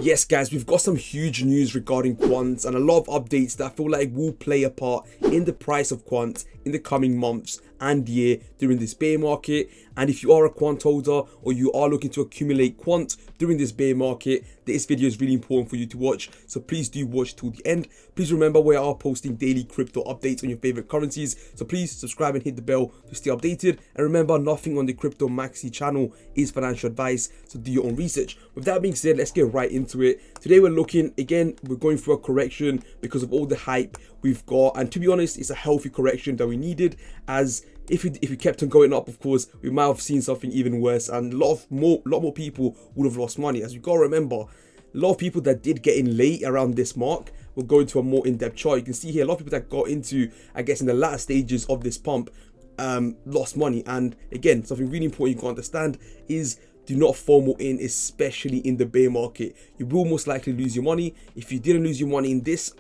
Yes guys, we've got some huge news regarding Quant and a lot of updates that I feel like will play a part in the price of Quant in the coming months and year during this bear market. And if you are a Quant holder or you are looking to accumulate Quant during this bear market, this video is really important for you to watch, so please do watch till the end. Please remember we are posting daily crypto updates on your favorite currencies, so please subscribe and hit the bell to stay updated. And remember, nothing on the Crypto Maxi channel is financial advice, so do your own research. With that being said, let's get right into it. Today we're going through a correction because of all the hype we've got, and to be honest, it's a healthy correction that we needed, as if we kept on going up, of course, we might have seen something even worse, and a lot more people would have lost money. As you gotta remember, a lot of people that did get in late around this mark will go into a more in-depth chart. You can see here a lot of people that got into, I guess, in the latter stages of this pump lost money. And again, something really important you can understand is do not FOMO in, especially in the bear market. You will most likely lose your money. If you didn't lose your money in this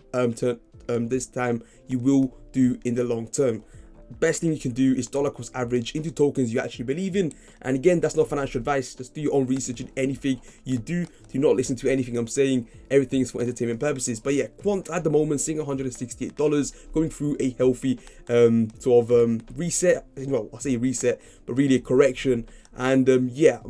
this time, you will do in the long term. Best thing you can do is dollar cost average into tokens you actually believe in. And again, that's not financial advice. Just do your own research in anything you do. Do not listen to anything I'm saying. Everything is for entertainment purposes. But yeah, Quant at the moment seeing $168, going through a healthy reset. Well, I say reset, but really a correction. And yeah,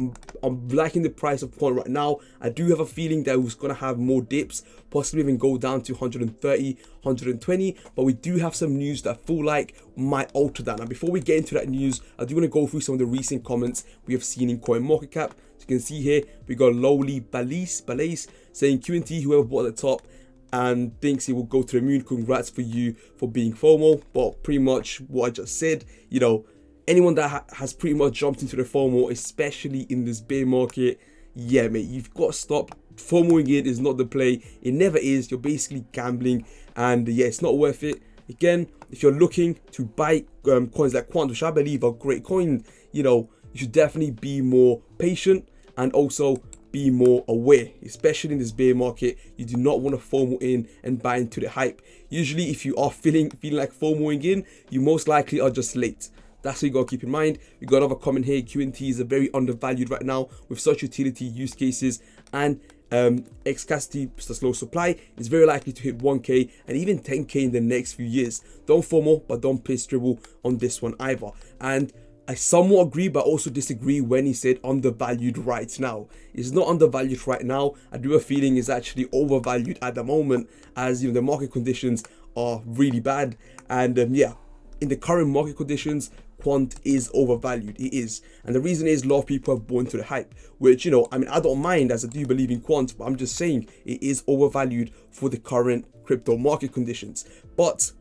I'm liking the price of Quant right now. I do have a feeling that it was going to have more dips, possibly even go down to 130, 120, but we do have some news that I feel like might alter that. Now, before we get into that news, I do want to go through some of the recent comments we have seen in CoinMarketCap. So you can see here, we got Lowly Balaise saying QNT, whoever bought at the top and thinks he will go to the moon, congrats for you for being FOMO. But pretty much what I just said, you know, anyone that has pretty much jumped into the FOMO, especially in this bear market, yeah, mate, you've got to stop. FOMOing in is not the play. It never is. You're basically gambling, and yeah, it's not worth it. Again, if you're looking to buy coins like Quant, which I believe are great coins, you know, you should definitely be more patient and also be more aware, especially in this bear market. You do not want to FOMO in and buy into the hype. Usually, if you are feeling like FOMOing in, you most likely are just late. That's what you got to keep in mind. We got another comment here. QNT is very undervalued right now with such utility use cases, and scarcity plus low supply is very likely to hit 1k and even 10k in the next few years. Don't FOMO, but don't place dribble on this one either. And I somewhat agree, but also disagree when he said undervalued right now. It's not undervalued right now. I do have a feeling it's actually overvalued at the moment, as you know, the market conditions are really bad. And yeah, in the current market conditions, Quant is overvalued. It is. And the reason is a lot of people have bought into the hype, which, you know, I mean, I don't mind, as I do believe in Quant, but I'm just saying it is overvalued for the current crypto market conditions. But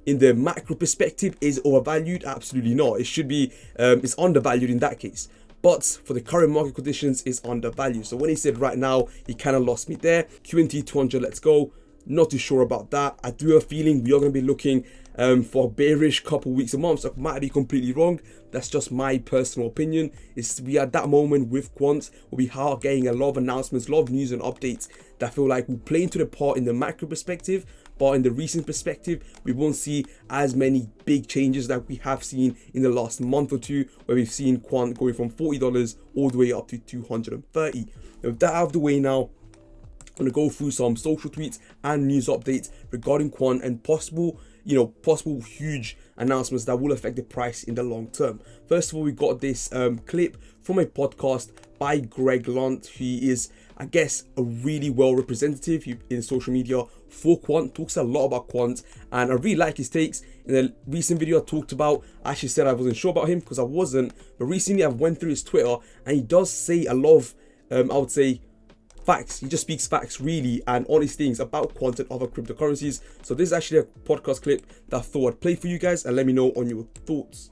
in the macro perspective, is it overvalued? Absolutely not. It should be, it's undervalued in that case. But for the current market conditions, it's undervalued. So when he said right now, he kind of lost me there. QNT 200, let's go. Not too sure about that. I do have a feeling we are going to be looking for a bearish couple weeks, a month. So I might be completely wrong. That's just my personal opinion. We are at that moment with Quant, where we are getting a lot of announcements, a lot of news and updates that I feel like will play into the part in the macro perspective, but in the recent perspective, we won't see as many big changes that we have seen in the last month or two, where we've seen Quant going from $40 all the way up to $230. Now, with that out of the way now, I'm going to go through some social tweets and news updates regarding Quant and possible huge announcements that will affect the price in the long term. First of all, we got this clip from a podcast by Greg Lunt. He is, I guess, a really well representative in social media for Quant, talks a lot about Quant, and I really like his takes. In the recent video I talked about, I actually said I wasn't sure about him because I wasn't, but recently I've went through his Twitter and he does say a lot of, I would say, facts. He just speaks facts really and honest things about Quant and other cryptocurrencies. So this is actually a podcast clip that I thought I'd play for you guys, and let me know on your thoughts.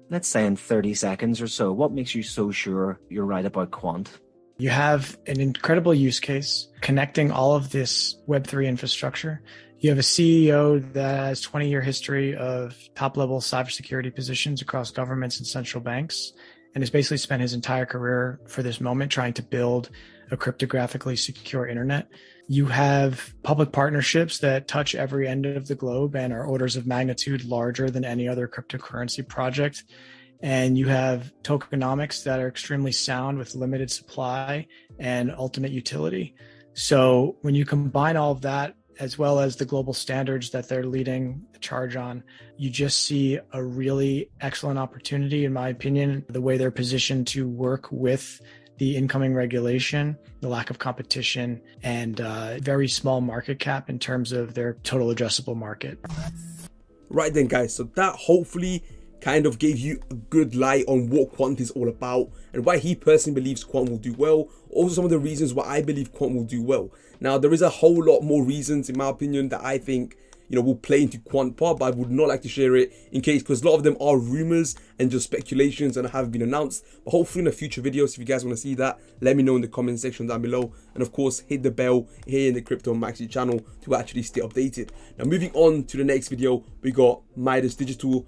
Let's say in 30 seconds or so, what makes you so sure you're right about Quant? You have an incredible use case connecting all of this Web3 infrastructure. You have a CEO that has 20-year history of top-level cybersecurity positions across governments and central banks, and has basically spent his entire career for this moment trying to build a cryptographically secure internet. You have public partnerships that touch every end of the globe and are orders of magnitude larger than any other cryptocurrency project. And you have tokenomics that are extremely sound with limited supply and ultimate utility. So when you combine all of that, as well as the global standards that they're leading the charge on, you just see a really excellent opportunity, in my opinion, the way they're positioned to work with the incoming regulation, the lack of competition, and very small market cap in terms of their total addressable market. Right then, guys, so that hopefully kind of gave you a good light on what Quant is all about and why he personally believes Quant will do well. Also some of the reasons why I believe Quant will do well. Now, there is a whole lot more reasons, in my opinion, that I think, will play into Quant part, but I would not like to share it in case, because a lot of them are rumors and just speculations and haven't been announced. But hopefully in a future video, so if you guys want to see that, let me know in the comment section down below. And of course, hit the bell here in the Crypto Maxi channel to actually stay updated. Now, moving on to the next video, we got Midas Digital,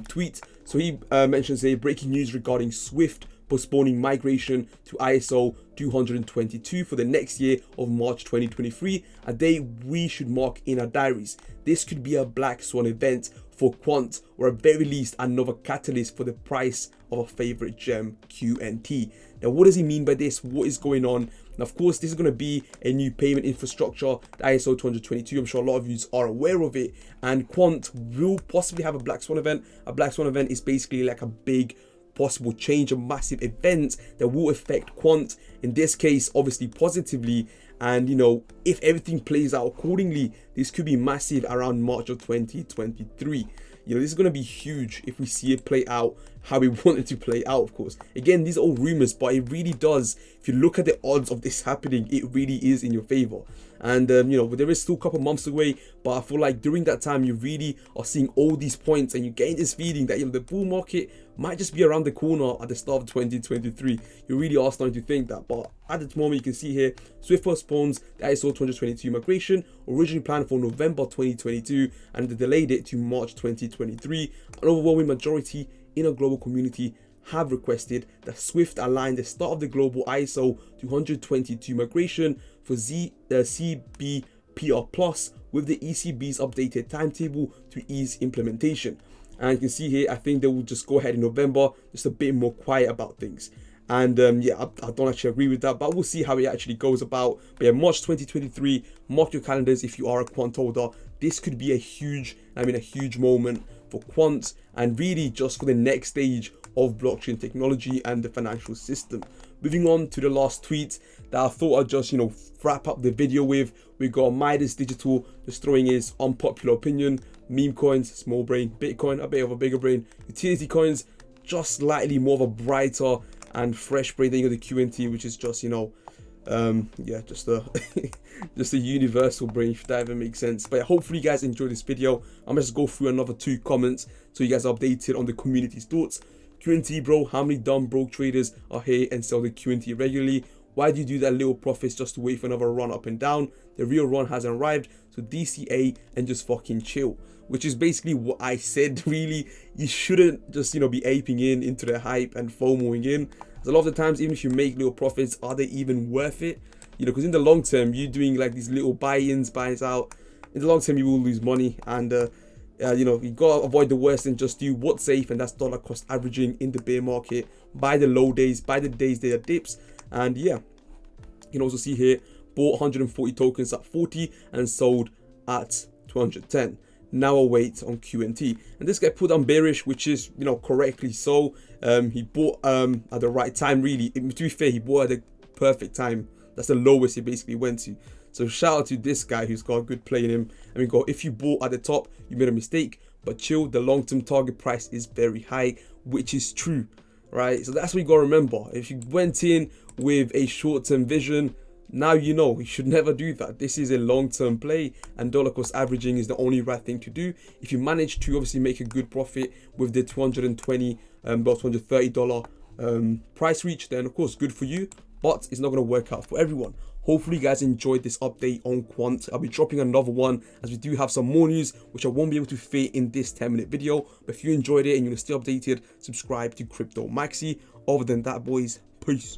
tweet. So he mentions a breaking news regarding Swift postponing migration to ISO 222 for the next year of March 2023, a day we should mark in our diaries. This could be a black swan event for Quant, or at very least another catalyst for the price of a favorite gem, QNT. Now, what does he mean by this? What is going on? And of course, this is going to be a new payment infrastructure, the ISO 222. I'm sure a lot of you are aware of it. And Quant will possibly have a black swan event. A black swan event is basically like a big possible change, a massive event that will affect Quant, in this case obviously positively. And if everything plays out accordingly, this could be massive around March of 2023. This is going to be huge if we see it play out how we want it to play out. Of course, again, these are all rumors, but it really does, if you look at the odds of this happening, it really is in your favor. And there is still a couple months away, but I feel like during that time you really are seeing all these points and you're getting this feeling that the bull market might just be around the corner at the start of 2023. You really are starting to think that. But at the moment, you can see here, Swift postpones the ISO 222 migration, originally planned for November 2022, and they delayed it to March 2023. An overwhelming majority in a global community have requested that Swift align the start of the global ISO 222 migration for CBPR Plus with the ECB's updated timetable to ease implementation. And you can see here, I think they will just go ahead in November, just a bit more quiet about things. And yeah, I don't actually agree with that, but we'll see how it actually goes about. But yeah, March 2023, mark your calendars if you are a Quant holder. This could be a huge moment for Quant, and really just for the next stage of blockchain technology and the financial system. Moving on to the last tweet that I thought I'd just wrap up the video with, we got Midas Digital just throwing his unpopular opinion. Meme coins, small brain. Bitcoin, a bit of a bigger brain. Utility coins, just slightly more of a brighter and fresh brain. Then you got the QNT, which is just yeah, just a just a universal brain, if that even makes sense. But yeah, hopefully you guys enjoyed this video. I'm just go through another 2 comments so you guys are updated on the community's thoughts. QNT, bro, how many dumb broke traders are here and sell the QNT regularly? Why do you do that little profits just to wait for another run up and down? The real run hasn't arrived, so DCA and just fucking chill. Which is basically what I said. Really, you shouldn't just be aping into the hype and FOMOing in. Because a lot of the times, even if you make little profits, are they even worth it? Because in the long term, you're doing like these little buy-ins, buys out. In the long term, you will lose money, and you gotta avoid the worst and just do what's safe, and that's dollar cost averaging in the bear market. Buy the low days, buy the days there are dips. And yeah, you can also see here, bought 140 tokens at 40 and sold at 210. Now a wait on QNT, and this guy put on bearish, which is correctly so. He bought at the right time. Really, to be fair, he bought at the perfect time. That's the lowest he basically went to. So shout out to this guy who's got a good play in him. I mean, if you bought at the top, you made a mistake, but chill, the long-term target price is very high, which is true, right? So that's what you gotta remember. If you went in with a short-term vision, now you should never do that. This is a long-term play, and dollar cost averaging is the only right thing to do. If you manage to obviously make a good profit with the $220 about $230 price reach, then of course good for you, but it's not going to work out for everyone. Hopefully you guys enjoyed this update on Quant. I'll be dropping another one as we do have some more news which I won't be able to fit in this 10-minute video. But if you enjoyed it and you want to stay updated, subscribe to Crypto Maxi. Other than that, boys, peace.